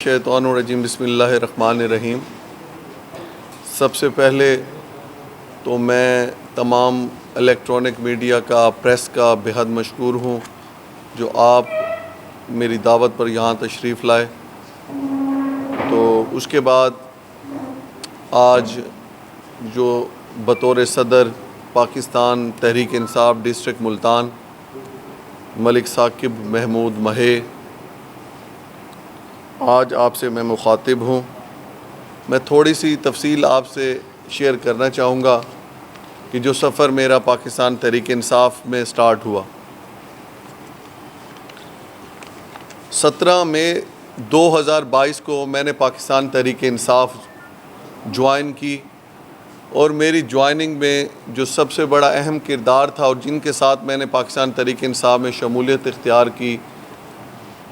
شیطان الرجیم بسم اللہ الرحمن الرحیم۔ سب سے پہلے تو میں تمام الیکٹرانک میڈیا کا پریس کا بہت مشکور ہوں جو آپ میری دعوت پر یہاں تشریف لائے۔ تو اس کے بعد آج جو بطور صدر پاکستان تحریک انصاف ڈسٹرکٹ ملتان ملک ثاقب محمود مہے آج آپ سے میں مخاطب ہوں۔ میں تھوڑی سی تفصیل آپ سے شیئر کرنا چاہوں گا کہ جو سفر میرا پاکستان تحریک انصاف میں سٹارٹ ہوا 17 مئی 2022 کو میں نے پاکستان تحریک انصاف جوائن کی، اور میری جوائننگ میں جو سب سے بڑا اہم کردار تھا اور جن کے ساتھ میں نے پاکستان تحریک انصاف میں شمولیت اختیار کی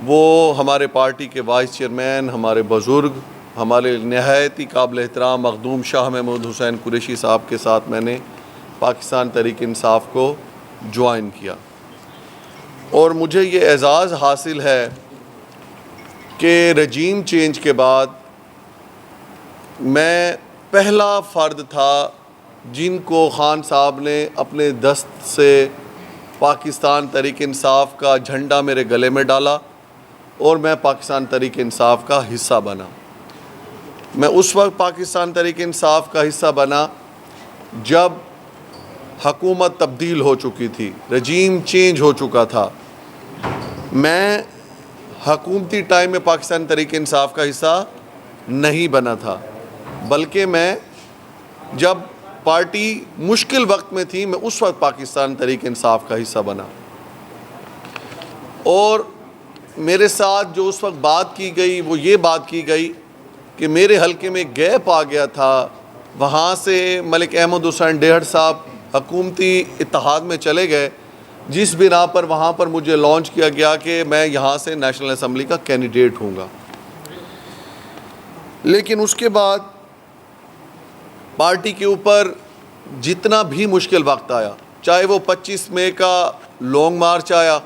وہ ہمارے پارٹی کے وائس چیئرمین، ہمارے بزرگ، ہمارے نہایت ہی قابل احترام مخدوم شاہ محمود حسین قریشی صاحب کے ساتھ میں نے پاکستان تحریک انصاف کو جوائن کیا۔ اور مجھے یہ اعزاز حاصل ہے کہ رجیم چینج کے بعد میں پہلا فرد تھا جن کو خان صاحب نے اپنے دست سے پاکستان تحریک انصاف کا جھنڈا میرے گلے میں ڈالا اور میں پاکستان تحریک انصاف کا حصہ بنا۔ میں اس وقت پاکستان تحریک انصاف کا حصہ بنا جب حکومت تبدیل ہو چکی تھی، رجیم چینج ہو چکا تھا۔ میں حکومتی ٹائم میں پاکستان تحریک انصاف کا حصہ نہیں بنا تھا، بلکہ میں جب پارٹی مشکل وقت میں تھی میں اس وقت پاکستان تحریک انصاف کا حصہ بنا۔ اور میرے ساتھ جو اس وقت بات کی گئی وہ یہ بات کی گئی کہ میرے حلقے میں گیپ آ گیا تھا، وہاں سے ملک احمد حسین ڈیہڑ صاحب حکومتی اتحاد میں چلے گئے، جس بنا پر وہاں پر مجھے لانچ کیا گیا کہ میں یہاں سے نیشنل اسمبلی کا کینڈیڈیٹ ہوں گا۔ لیکن اس کے بعد پارٹی کے اوپر جتنا بھی مشکل وقت آیا، چاہے وہ 25 مئی کا لانگ مارچ آیا،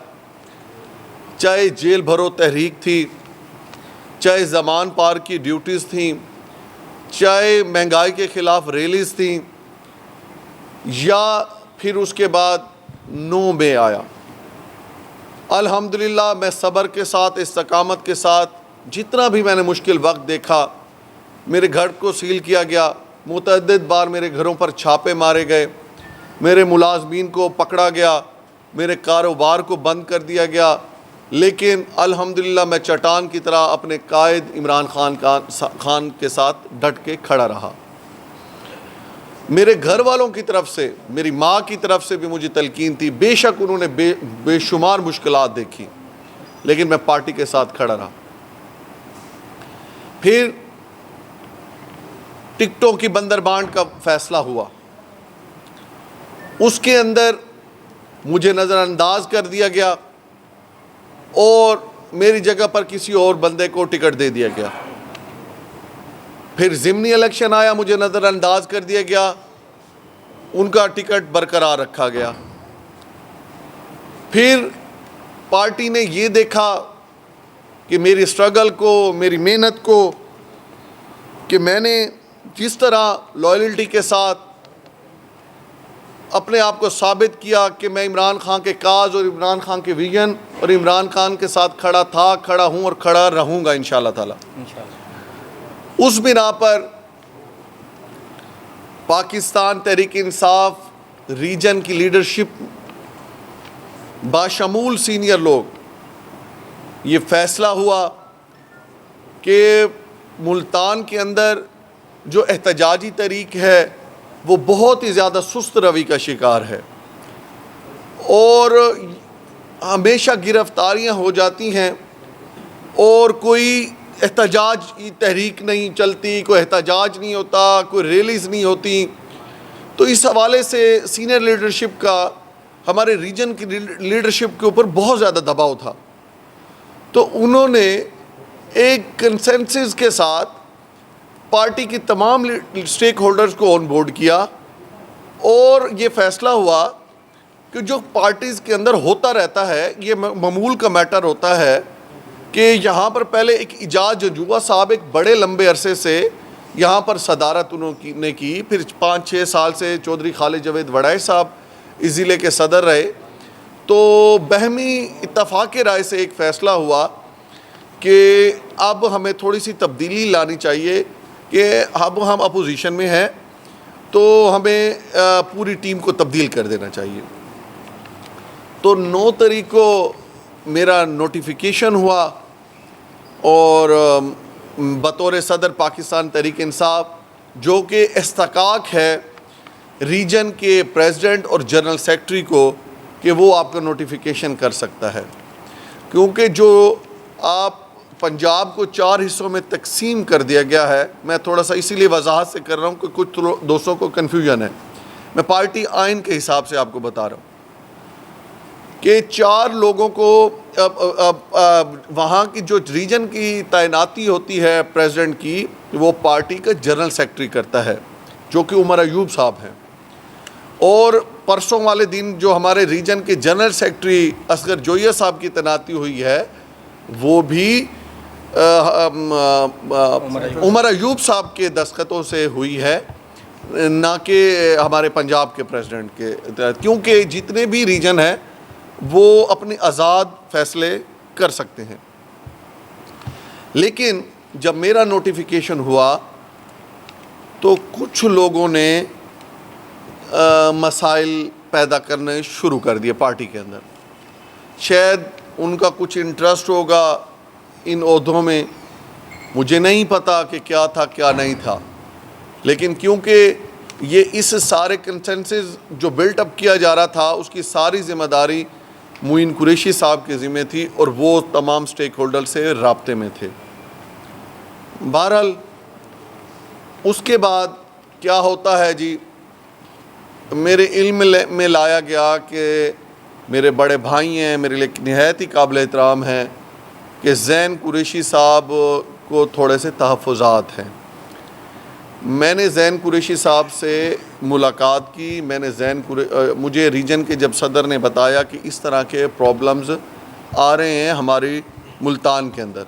چاہے جیل بھرو تحریک تھی، چاہے زمان پار کی ڈیوٹیز تھیں، چاہے مہنگائی کے خلاف ریلیز تھیں، یا پھر اس کے بعد 9 مئی آیا، الحمدللہ میں صبر کے ساتھ استقامت کے ساتھ جتنا بھی میں نے مشکل وقت دیکھا، میرے گھر کو سیل کیا گیا، متعدد بار میرے گھروں پر چھاپے مارے گئے، میرے ملازمین کو پکڑا گیا، میرے کاروبار کو بند کر دیا گیا، لیکن الحمدللہ میں چٹان کی طرح اپنے قائد عمران خان کے ساتھ ڈٹ کے کھڑا رہا۔ میرے گھر والوں کی طرف سے، میری ماں کی طرف سے بھی مجھے تلقین تھی، بے شک انہوں نے بے شمار مشکلات دیکھی، لیکن میں پارٹی کے ساتھ کھڑا رہا۔ پھر ٹکٹوں کی بندر بانٹ کا فیصلہ ہوا، اس کے اندر مجھے نظر انداز کر دیا گیا اور میری جگہ پر کسی اور بندے کو ٹکٹ دے دیا گیا۔ پھر ضمنی الیکشن آیا، مجھے نظر انداز کر دیا گیا، ان کا ٹکٹ برقرار رکھا گیا۔ پھر پارٹی نے یہ دیکھا کہ میری اسٹرگل کو، میری محنت کو، کہ میں نے جس طرح لائلٹی کے ساتھ اپنے آپ کو ثابت کیا کہ میں عمران خان کے کاز اور عمران خان کے ویژن اور عمران خان کے ساتھ کھڑا تھا، کھڑا ہوں اور کھڑا رہوں گا انشاءاللہ تعالی۔ اس بنا پر پاکستان تحریک انصاف ریجن کی لیڈرشپ باشمول سینئر لوگ یہ فیصلہ ہوا کہ ملتان کے اندر جو احتجاجی تحریک ہے وہ بہت ہی زیادہ سست روی کا شکار ہے، اور ہمیشہ گرفتاریاں ہو جاتی ہیں اور کوئی احتجاج کی تحریک نہیں چلتی، کوئی احتجاج نہیں ہوتا، کوئی ریلیز نہیں ہوتی۔ تو اس حوالے سے سینئر لیڈرشپ کا، ہمارے ریجن کی لیڈرشپ کے اوپر بہت زیادہ دباؤ تھا۔ تو انہوں نے ایک کنسنسس کے ساتھ پارٹی کی تمام سٹیک ہولڈرز کو آن بورڈ کیا، اور یہ فیصلہ ہوا کہ جو پارٹیز کے اندر ہوتا رہتا ہے، یہ معمول کا میٹر ہوتا ہے کہ یہاں پر پہلے ایک اعجاز جنجوعہ صاحب ایک بڑے لمبے عرصے سے یہاں پر صدارت انہوں نے کی، پھر 5-6 سال سے چودھری خالد جاوید وڑائے صاحب اس ضلع کے صدر رہے. تو بہمی اتفاق رائے سے ایک فیصلہ ہوا کہ اب ہمیں تھوڑی سی تبدیلی لانی چاہیے کہ اب ہم اپوزیشن میں ہیں تو ہمیں پوری ٹیم کو تبدیل کر دینا چاہیے. تو 9 تاریخ کو میرا نوٹیفیکیشن ہوا اور بطور صدر پاکستان تحریک انصاف، جو کہ استحقاق ہے ریجن کے پریزیڈنٹ اور جنرل سیکرٹری کو کہ وہ آپ کا نوٹیفیکیشن کر سکتا ہے، کیونکہ جو آپ پنجاب کو 4 حصوں میں تقسیم کر دیا گیا ہے. میں تھوڑا سا اسی لیے وضاحت سے کر رہا ہوں کہ کچھ دوستوں کو کنفیوژن ہے. میں پارٹی آئین کے حساب سے آپ کو بتا رہا ہوں کہ 4 لوگوں کو وہاں کی جو ریجن کی تعیناتی ہوتی ہے پریزیڈنٹ کی، وہ پارٹی کا جنرل سیکرٹری کرتا ہے جو کہ عمر ایوب صاحب ہیں. اور پرسوں والے دن جو ہمارے ریجن کے جنرل سیکرٹری اصغر جویہ صاحب کی تعیناتی ہوئی ہے، وہ بھی عمر ایوب صاحب کے دستخطوں سے ہوئی ہے، نہ کہ ہمارے پنجاب کے پریزیڈنٹ کے، کیونکہ جتنے بھی ریجن ہیں وہ اپنے آزاد فیصلے کر سکتے ہیں. لیکن جب میرا نوٹیفیکیشن ہوا تو کچھ لوگوں نے مسائل پیدا کرنے شروع کر دیے پارٹی کے اندر. شاید ان کا کچھ انٹرسٹ ہوگا ان عہدوں میں، مجھے نہیں پتا کہ کیا تھا کیا نہیں تھا، لیکن کیونکہ یہ اس سارے کنسنسس جو بلٹ اپ کیا جا رہا تھا اس کی ساری ذمہ داری معین قریشی صاحب کے ذمہ تھی اور وہ تمام سٹیک ہولڈر سے رابطے میں تھے. بہرحال اس کے بعد کیا ہوتا ہے جی، میرے علم میں لایا گیا کہ میرے بڑے بھائی ہیں، میرے لیے نہایت ہی قابل احترام ہیں کہ زین قریشی صاحب کو تھوڑے سے تحفظات ہیں. میں نے زین قریشی صاحب سے ملاقات کی. میں نے مجھے ریجن کے جب صدر نے بتایا کہ اس طرح کے پرابلمز آ رہے ہیں ہماری ملتان کے اندر،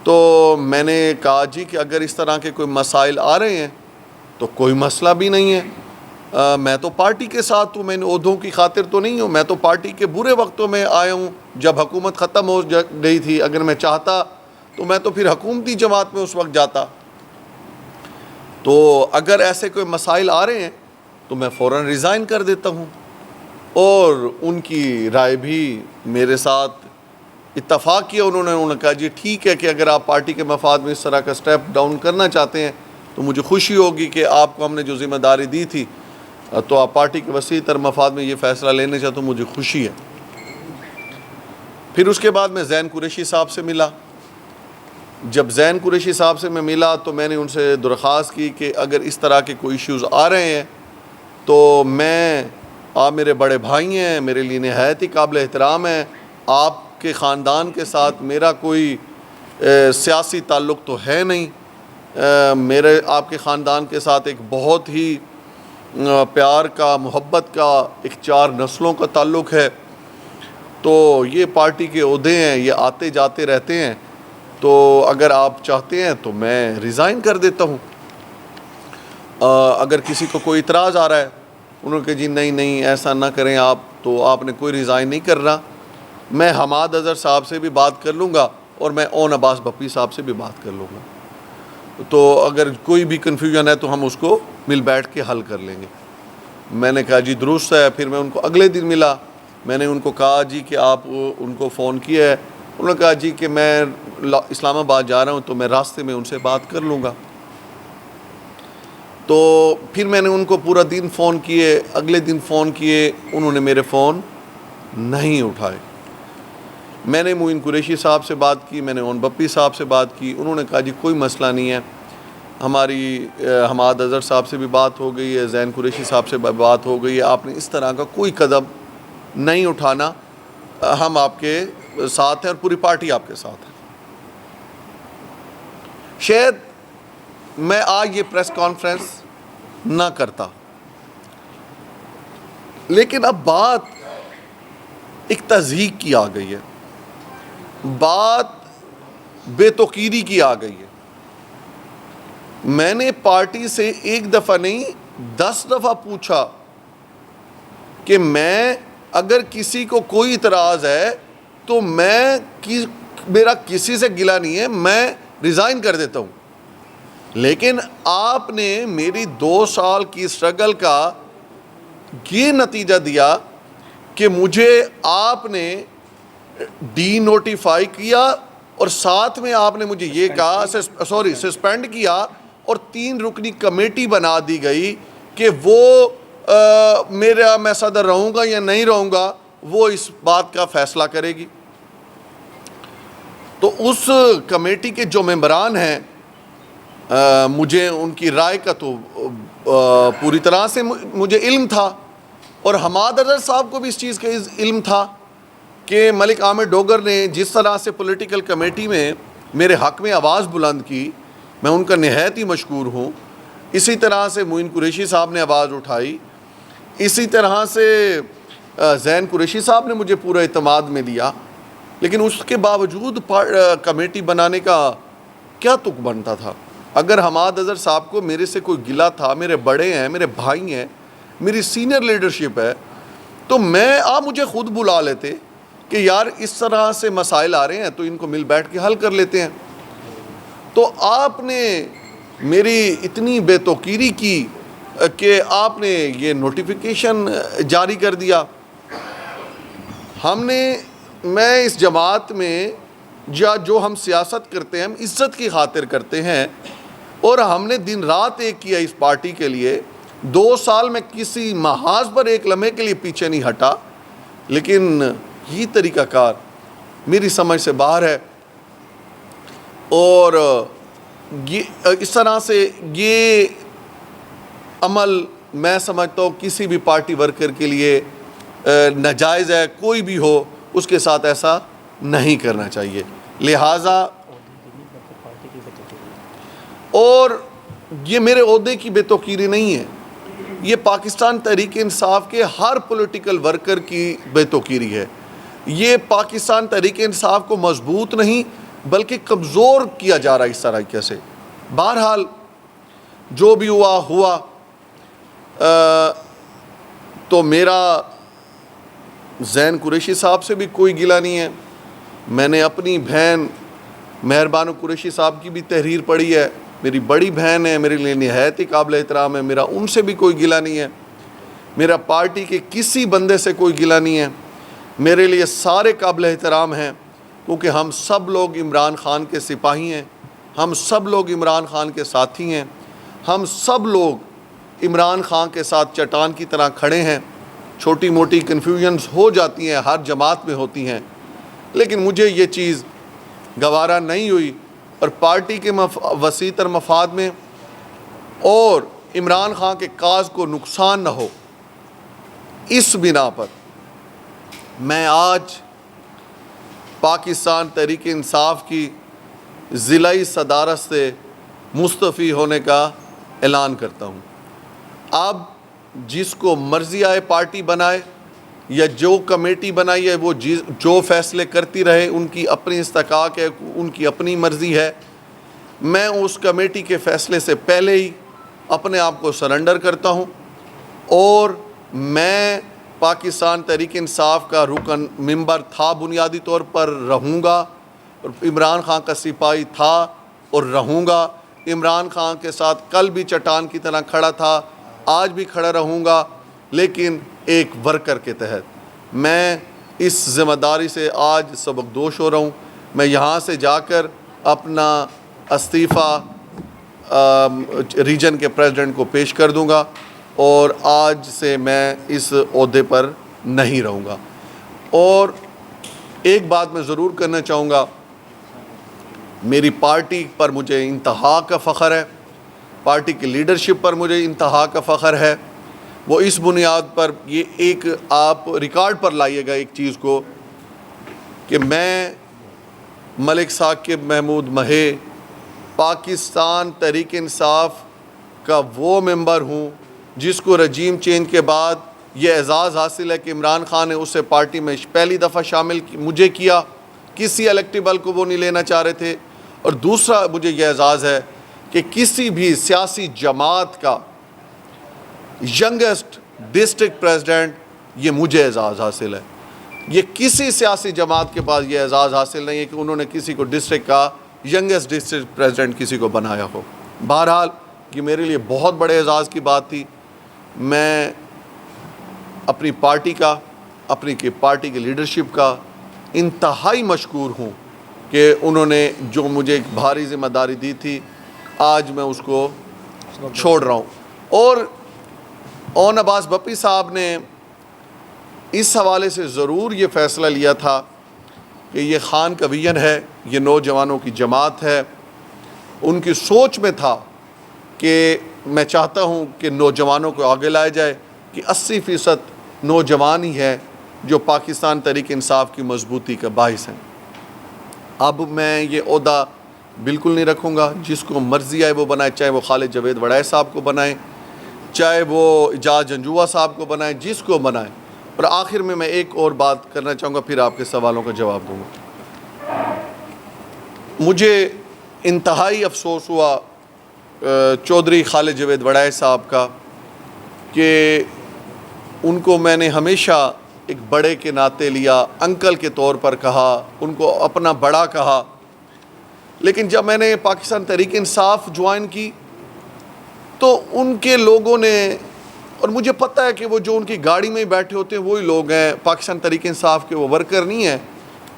تو میں نے کہا جی کہ اگر اس طرح کے کوئی مسائل آ رہے ہیں تو کوئی مسئلہ بھی نہیں ہے، میں تو پارٹی کے ساتھ ہوں، میں ان عہدوں کی خاطر تو نہیں ہوں، میں تو پارٹی کے برے وقتوں میں آیا ہوں جب حکومت ختم ہو گئی تھی. اگر میں چاہتا تو میں تو پھر حکومتی جماعت میں اس وقت جاتا. تو اگر ایسے کوئی مسائل آ رہے ہیں تو میں فوراً ریزائن کر دیتا ہوں. اور ان کی رائے بھی میرے ساتھ اتفاق کیا. انہوں نے کہا جی ٹھیک ہے کہ اگر آپ پارٹی کے مفاد میں اس طرح کا سٹیپ ڈاؤن کرنا چاہتے ہیں تو مجھے خوشی ہوگی کہ آپ کو ہم نے جو ذمہ داری دی تھی تو آپ پارٹی کے وسیع تر مفاد میں یہ فیصلہ لینے چاہتے ہو، مجھے خوشی ہے. پھر اس کے بعد میں زین قریشی صاحب سے ملا. جب زین قریشی صاحب سے میں ملا تو میں نے ان سے درخواست کی کہ اگر اس طرح کے کوئی ایشوز آ رہے ہیں تو آپ میرے بڑے بھائی ہیں، میرے لیے نہایت ہی قابل احترام ہیں. آپ کے خاندان کے ساتھ میرا کوئی سیاسی تعلق تو ہے نہیں، میرے آپ کے خاندان کے ساتھ ایک بہت ہی پیار کا، محبت کا، ایک 4 نسلوں کا تعلق ہے. تو یہ پارٹی کے عہدے ہیں، یہ آتے جاتے رہتے ہیں، تو اگر آپ چاہتے ہیں تو میں ریزائن کر دیتا ہوں. اگر کسی کو کوئی اعتراض آ رہا ہے، انہوں نے کہا جی نہیں ایسا نہ کریں آپ، تو آپ نے کوئی ریزائن نہیں کرنا. میں حماد اظہر صاحب سے بھی بات کر لوں گا اور میں اون عباس بپی صاحب سے بھی بات کر لوں گا. تو اگر کوئی بھی کنفیوژن ہے تو ہم اس کو مل بیٹھ کے حل کر لیں گے. میں نے کہا جی درست ہے. پھر میں ان کو اگلے دن ملا. میں نے ان کو کہا جی کہ آپ ان کو فون کیا ہے. انہوں نے کہا جی کہ میں اسلام آباد جا رہا ہوں تو میں راستے میں ان سے بات کر لوں گا. تو پھر میں نے ان کو پورا دن فون کیے، اگلے دن فون کیے، انہوں نے میرے فون نہیں اٹھائے. میں نے معین قریشی صاحب سے بات کی، میں نے اون بپی صاحب سے بات کی. انہوں نے کہا جی کوئی مسئلہ نہیں ہے، ہماری حماد اظہر صاحب سے بھی بات ہو گئی ہے، زین قریشی صاحب سے بات ہو گئی ہے، آپ نے اس طرح کا کوئی قدم نہیں اٹھانا، ہم آپ کے ساتھ ہیں اور پوری پارٹی آپ کے ساتھ ہے. شاید میں آج یہ پریس کانفرنس نہ کرتا، لیکن اب بات ایک تضحیق کی آ گئی ہے. بات بے توقیری کی آ گئی ہے. میں نے پارٹی سے ایک دفعہ نہیں 10 دفعہ پوچھا کہ میں اگر کسی کو کوئی اعتراض ہے تو میرا کسی سے گلہ نہیں ہے, میں ریزائن کر دیتا ہوں. لیکن آپ نے میری 2 سال کی اسٹرگل کا یہ نتیجہ دیا کہ مجھے آپ نے ڈی نوٹیفائی کیا اور ساتھ میں آپ نے مجھے یہ کہا سسپینڈ کیا اور 3 رکنی کمیٹی بنا دی گئی کہ وہ میں صدر رہوں گا یا نہیں رہوں گا وہ اس بات کا فیصلہ کرے گی. تو اس کمیٹی کے جو ممبران ہیں مجھے ان کی رائے کا تو پوری طرح سے مجھے علم تھا, اور حماد اظہر صاحب کو بھی اس چیز کا علم تھا کہ ملک عامر ڈوگر نے جس طرح سے پولیٹیکل کمیٹی میں میرے حق میں آواز بلند کی, میں ان کا نہایت ہی مشکور ہوں. اسی طرح سے معین قریشی صاحب نے آواز اٹھائی, اسی طرح سے زین قریشی صاحب نے مجھے پورا اعتماد میں لیا. لیکن اس کے باوجود کمیٹی بنانے کا کیا تک بنتا تھا؟ اگر حماد اظہر صاحب کو میرے سے کوئی گلہ تھا, میرے بڑے ہیں, میرے بھائی ہیں, میری سینئر لیڈرشپ ہے, تو آپ مجھے خود بلا لیتے کہ یار اس طرح سے مسائل آ رہے ہیں تو ان کو مل بیٹھ کے حل کر لیتے ہیں. تو آپ نے میری اتنی بے توقیری کی کہ آپ نے یہ نوٹیفیکیشن جاری کر دیا. میں اس جماعت میں جو ہم سیاست کرتے ہیں ہم عزت کی خاطر کرتے ہیں, اور ہم نے دن رات ایک کیا اس پارٹی کے لیے. 2 سال میں کسی محاذ پر ایک لمحے کے لیے پیچھے نہیں ہٹا, لیکن یہ طریقہ کار میری سمجھ سے باہر ہے. اور اس طرح سے یہ عمل میں سمجھتا ہوں کسی بھی پارٹی ورکر کے لیے ناجائز ہے. کوئی بھی ہو اس کے ساتھ ایسا نہیں کرنا چاہیے. لہٰذا اور یہ میرے عہدے کی بے توقیری نہیں ہے, یہ پاکستان تحریک انصاف کے ہر پولیٹیکل ورکر کی بے توقیری ہے. یہ پاکستان تحریک انصاف کو مضبوط نہیں بلکہ کمزور کیا جا رہا ہے اس طریقے سے. بہرحال جو بھی ہوا تو میرا زین قریشی صاحب سے بھی کوئی گلہ نہیں ہے. میں نے اپنی بہن مہربانو قریشی صاحب کی بھی تحریر پڑھی ہے, میری بڑی بہن ہے, میرے لیے نہایت ہی قابل احترام ہے, میرا ان سے بھی کوئی گلہ نہیں ہے. میرا پارٹی کے کسی بندے سے کوئی گلہ نہیں ہے, میرے لیے سارے قابل احترام ہیں, کیونکہ ہم سب لوگ عمران خان کے سپاہی ہیں, ہم سب لوگ عمران خان کے ساتھی ہیں, ہم سب لوگ عمران خان کے ساتھ چٹان کی طرح کھڑے ہیں. چھوٹی موٹی کنفیوژنز ہو جاتی ہیں, ہر جماعت میں ہوتی ہیں, لیکن مجھے یہ چیز گوارا نہیں ہوئی, اور پارٹی کے وسیع تر مفاد میں اور عمران خان کے کاز کو نقصان نہ ہو, اس بنا پر میں آج پاکستان تحریک انصاف کی ضلعی صدارت سے مستعفی ہونے کا اعلان کرتا ہوں. اب جس کو مرضی آئے پارٹی بنائے یا جو کمیٹی بنائی ہے وہ جو فیصلے کرتی رہے, ان کی اپنی استحقاق ہے, ان کی اپنی مرضی ہے. میں اس کمیٹی کے فیصلے سے پہلے ہی اپنے آپ کو سرنڈر کرتا ہوں, اور میں پاکستان تحریک انصاف کا رکن ممبر تھا, بنیادی طور پر رہوں گا, اور عمران خان کا سپاہی تھا اور رہوں گا. عمران خان کے ساتھ کل بھی چٹان کی طرح کھڑا تھا, آج بھی کھڑا رہوں گا, لیکن ایک ورکر کے تحت. میں اس ذمہ داری سے آج سبکدوش ہو رہا ہوں. میں یہاں سے جا کر اپنا استعفیٰ ریجن کے پریزیڈنٹ کو پیش کر دوں گا, اور آج سے میں اس عہدے پر نہیں رہوں گا. اور ایک بات میں ضرور کرنا چاہوں گا, میری پارٹی پر مجھے انتہا کا فخر ہے, پارٹی کی لیڈرشپ پر مجھے انتہا کا فخر ہے. وہ اس بنیاد پر, یہ ایک آپ ریکارڈ پر لائیے گا ایک چیز کو, کہ میں ملک ثاقب محمود مہے پاکستان تحریک انصاف کا وہ ممبر ہوں جس کو رجیم چینج کے بعد یہ اعزاز حاصل ہے کہ عمران خان نے اسے پارٹی میں پہلی دفعہ شامل مجھے کیا کسی الیکٹیبل کو وہ نہیں لینا چاہ رہے تھے، اور دوسرا مجھے یہ اعزاز ہے کہ کسی بھی سیاسی جماعت کا ینگسٹ ڈسٹرکٹ پریزیڈنٹ، یہ مجھے اعزاز حاصل ہے۔ یہ کسی سیاسی جماعت کے پاس یہ اعزاز حاصل نہیں ہے کہ انہوں نے کسی کو ڈسٹرکٹ کا ینگسٹ ڈسٹرکٹ پریزیڈنٹ کسی کو بنایا ہو۔ بہرحال یہ میرے لیے بہت بڑے اعزاز کی بات تھی۔ میں اپنی پارٹی کا، اپنی پارٹی کی لیڈرشپ کا انتہائی مشکور ہوں کہ انہوں نے جو مجھے ایک بھاری ذمہ داری دی تھی، آج میں اس کو چھوڑ رہا ہوں۔ اور اون عباس بپی صاحب نے اس حوالے سے ضرور یہ فیصلہ لیا تھا کہ یہ خان کا ویژن ہے، یہ نوجوانوں کی جماعت ہے۔ ان کی سوچ میں تھا کہ میں چاہتا ہوں کہ نوجوانوں کو آگے لایا جائے، کہ 80% نوجوان ہی ہیں جو پاکستان تحریک انصاف کی مضبوطی کا باعث ہیں۔ اب میں یہ عہدہ بالکل نہیں رکھوں گا، جس کو مرضی آئے وہ بنائے، چاہے وہ خالد جاوید وڑائے صاحب کو بنائیں، چاہے وہ اعجاز جنجوعہ صاحب کو بنائیں، جس کو بنائیں۔ اور آخر میں ایک اور بات کرنا چاہوں گا، پھر آپ کے سوالوں کا جواب دوں گا۔ مجھے انتہائی افسوس ہوا چودھری خالد جاوید وڑائے صاحب کا، کہ ان کو میں نے ہمیشہ ایک بڑے کے ناطے لیا، انکل کے طور پر کہا، ان کو اپنا بڑا کہا، لیکن جب میں نے پاکستان تحریک انصاف جوائن کی تو ان کے لوگوں نے، اور مجھے پتہ ہے کہ وہ جو ان کی گاڑی میں بیٹھے ہوتے ہیں وہی لوگ ہیں، پاکستان تحریک انصاف کے وہ ورکر نہیں ہیں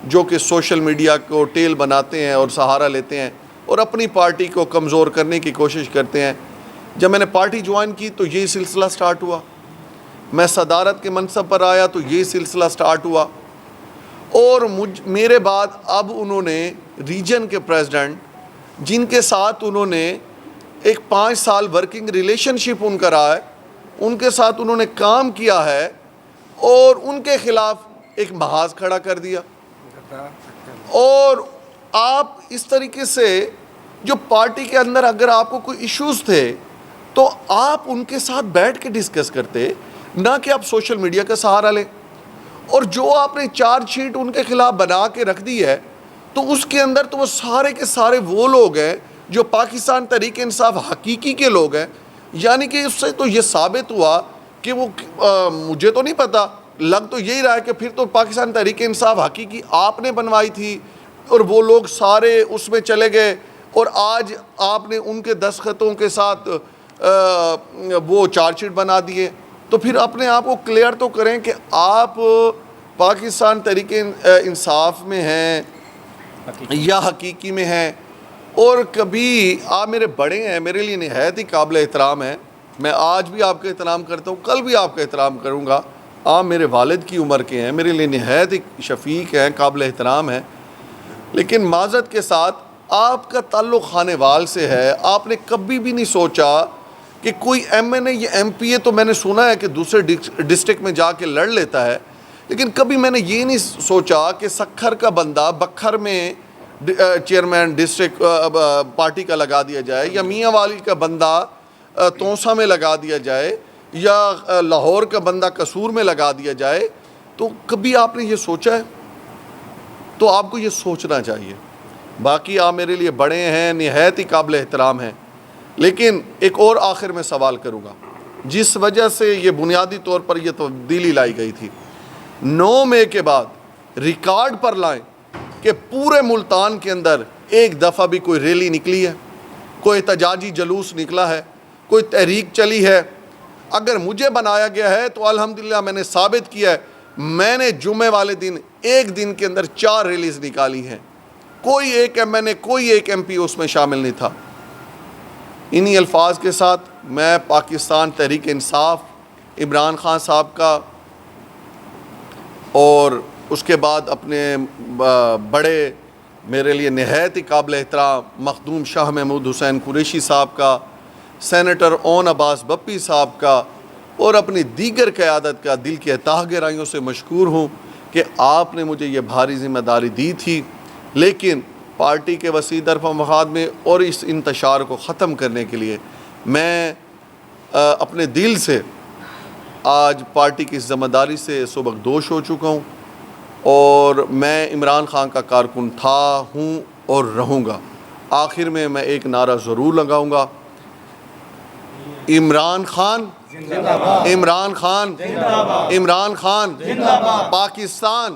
جو کہ سوشل میڈیا کو ٹیل بناتے ہیں اور سہارا لیتے ہیں اور اپنی پارٹی کو کمزور کرنے کی کوشش کرتے ہیں۔ جب میں نے پارٹی جوائن کی تو یہی سلسلہ سٹارٹ ہوا، میں صدارت کے منصب پر آیا تو یہی سلسلہ سٹارٹ ہوا، اور میرے بعد اب انہوں نے ریجن کے پریزیڈنٹ، جن کے ساتھ انہوں نے ایک 5 سال ورکنگ ریلیشن شپ ان کا رہا ہے، ان کے ساتھ انہوں نے کام کیا ہے، اور ان کے خلاف ایک محاذ کھڑا کر دیا۔ اور آپ اس طریقے سے جو پارٹی کے اندر اگر آپ کو کوئی ایشوز تھے تو آپ ان کے ساتھ بیٹھ کے ڈسکس کرتے، نہ کہ آپ سوشل میڈیا کا سہارا لیں۔ اور جو آپ نے چارج شیٹ ان کے خلاف بنا کے رکھ دی ہے تو اس کے اندر تو وہ سارے کے سارے وہ لوگ ہیں جو پاکستان تحریک انصاف حقیقی کے لوگ ہیں۔ یعنی کہ اس سے تو یہ ثابت ہوا کہ وہ مجھے تو نہیں پتا، لگ تو یہی رہا ہے کہ پھر تو پاکستان تحریک انصاف حقیقی آپ نے بنوائی تھی، اور وہ لوگ سارے اس میں چلے گئے، اور آج آپ نے ان کے دستخطوں کے ساتھ وہ چارج شیٹ بنا دیے۔ تو پھر اپنے آپ کو کلیئر تو کریں کہ آپ پاکستان تحریک انصاف میں ہیں یا حقیقی میں ہیں۔ اور کبھی آپ میرے بڑے ہیں، میرے لیے نہایت ہی قابل احترام ہیں، میں آج بھی آپ کا احترام کرتا ہوں، کل بھی آپ کا احترام کروں گا۔ آپ میرے والد کی عمر کے ہیں، میرے لیے نہایت ہی شفیق ہیں، قابل احترام ہیں، لیکن معذرت کے ساتھ آپ کا تعلق خانے وال سے ہے۔ آپ نے کبھی بھی نہیں سوچا کہ کوئی ایم این اے یا ایم پی اے تو میں نے سنا ہے کہ دوسرے ڈسٹرکٹ میں جا کے لڑ لیتا ہے، لیکن کبھی میں نے یہ نہیں سوچا کہ سکھر کا بندہ بکھر میں چیئرمین ڈسٹرکٹ پارٹی کا لگا دیا جائے، یا میاں والی کا بندہ تونسا میں لگا دیا جائے، یا لاہور کا بندہ قصور میں لگا دیا جائے۔ تو کبھی آپ نے یہ سوچا ہے؟ تو آپ کو یہ سوچنا چاہیے۔ باقی آپ میرے لیے بڑے ہیں، نہایت ہی قابل احترام ہیں، لیکن ایک اور آخر میں سوال کروں گا، جس وجہ سے یہ بنیادی طور پر یہ تبدیلی لائی گئی تھی۔ 9 مئی کے بعد ریکارڈ پر لائیں کہ پورے ملتان کے اندر ایک دفعہ بھی کوئی ریلی نکلی ہے، کوئی احتجاجی جلوس نکلا ہے، کوئی تحریک چلی ہے۔ اگر مجھے بنایا گیا ہے تو الحمدللہ میں نے ثابت کیا ہے، میں نے جمعے والے دن ایک دن کے اندر 4 ریلیز نکالی ہیں، کوئی ایک ایم این اے، کوئی ایک ایم پی اس میں شامل نہیں تھا۔ انہی الفاظ کے ساتھ میں پاکستان تحریک انصاف، عمران خان صاحب کا، اور اس کے بعد اپنے بڑے میرے لیے نہایت ہی قابل احترام مخدوم شاہ محمود حسین قریشی صاحب کا، سینیٹر اون عباس بپی صاحب کا، اور اپنی دیگر قیادت کا دل کی تہ گہرائیوں سے مشکور ہوں کہ آپ نے مجھے یہ بھاری ذمہ داری دی تھی، لیکن پارٹی کے وسیع طرفہ مفاد میں اور اس انتشار کو ختم کرنے کے لیے میں اپنے دل سے آج پارٹی کی ذمہ داری سے سبکدوش ہو چکا ہوں، اور میں عمران خان کا کارکن تھا، ہوں اور رہوں گا۔ آخر میں ایک نعرہ ضرور لگاؤں گا، عمران خان عمران خان عمران خان پاکستان